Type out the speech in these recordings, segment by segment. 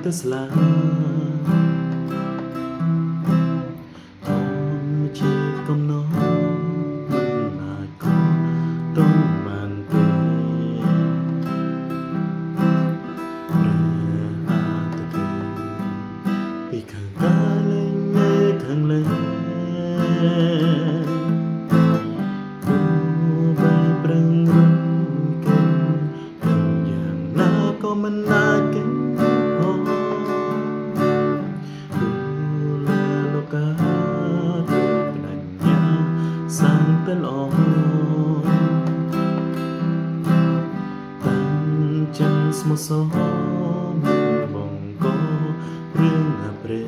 ទៅស្លាធម្មជាតិកំណត់មិនអាចខកត្រង់បានទេព្រះអាទិត្យពីខាងកាលែងនៅខាងលើមិនអាចគិតផងดูแลលោកកាបដញ្ញាសាងតែល្អតាំងចិត្តស្មោះសរបងក៏រឿងអាប្រេ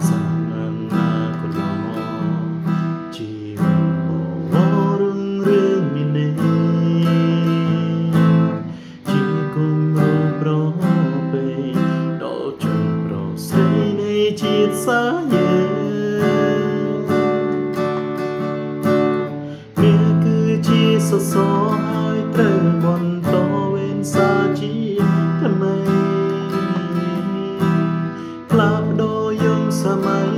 សាងអនាគតល្អជីវិតបររឿងមាននេះជាតិសាយើព្រះគឺជាសសរហើយត្រូវបន្តវេនសាជាថ្មីផ្លាស់ប្ដូរយងសម័យ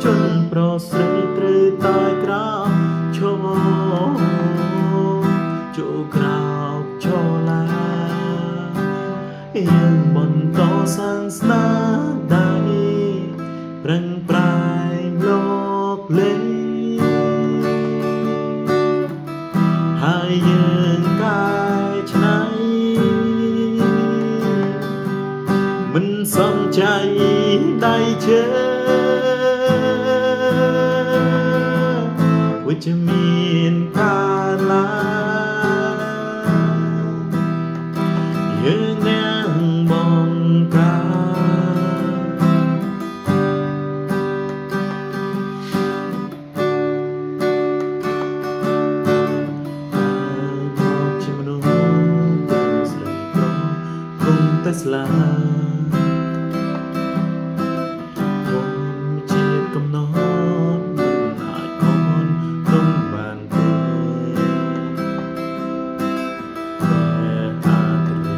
ជនប្រុសស្រីត្រូវតែក្រោកឈរចូលក្រោកឈរឡាយើងបន្តសាងស្នាដៃប្រឹងប្រែងលោកលេងហើយយើងកាយឆ្នៃមិនសំចៃដៃជើវិជ្ជមានការឡាយើងនឹងបងកាតែស្លាធម្មជាតិកំណត់មិនអាចខំត្រង់បានទេតែអាទិត្យ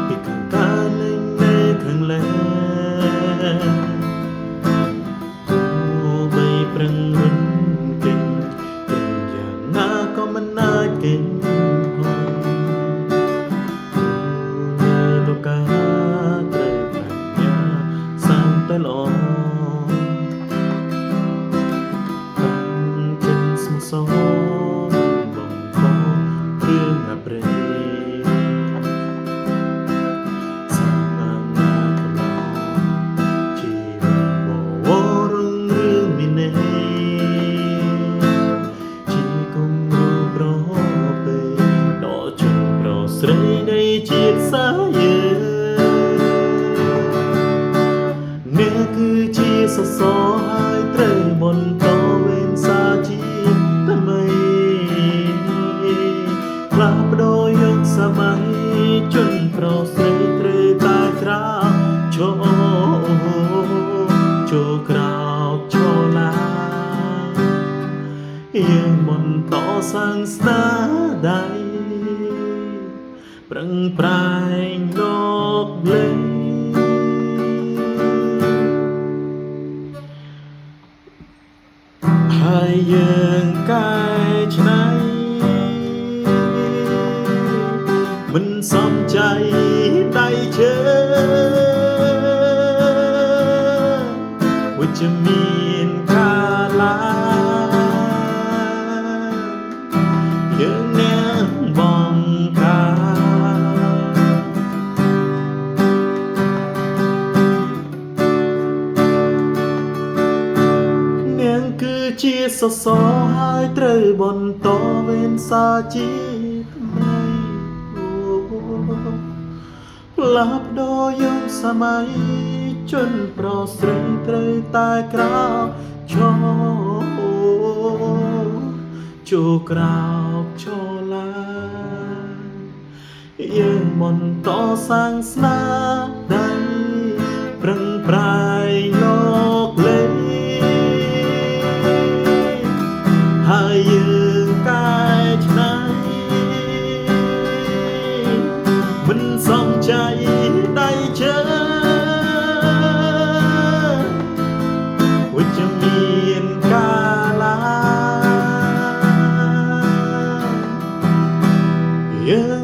ពីខាងកាលែងនៅខាងលើទោះបីប្រឹងរត់គេងយ៉ាងណាក៏មិនអាចគេងតែល្អតាំងចិត្តស្មោះសរបងក៏រឿងអាប្រេសាងអនាគតល្អជីវិតបវររឿងមានន័យជាគុំរូបប្រពេដ៏ជនប្រុសស្រីនៃជាតិសាយើគឺជាសសរហើយត្រូវបន្តវេនសាជាថ្មីផ្លាស់ប្ដូរយុគសម័យជនប្រុសស្រីត្រូវតែក្រោកឈរចូលក្រោកឈរឡាយើងបន្តសាងស្នាដៃប្រឹងប្រែងលោកលេងហើយយើងកាយឆ្នៃមិនសំចៃដៃជើវិជ្ជមានការឡាយើងនឹងបងកាជាសសរហើយត្រូវបន្តវេនសាជាថ្មីផ្លាស់ប្ដូរយុគសម័យជនប្រុសស្រីត្រូវតែក្រោកឈរចូលក្រោកឈរឡាយើងបន្តសាងស្នាដៃប្រឹងប្រែងលោកលេងហើយយើងកាយឆ្នៃ nhớ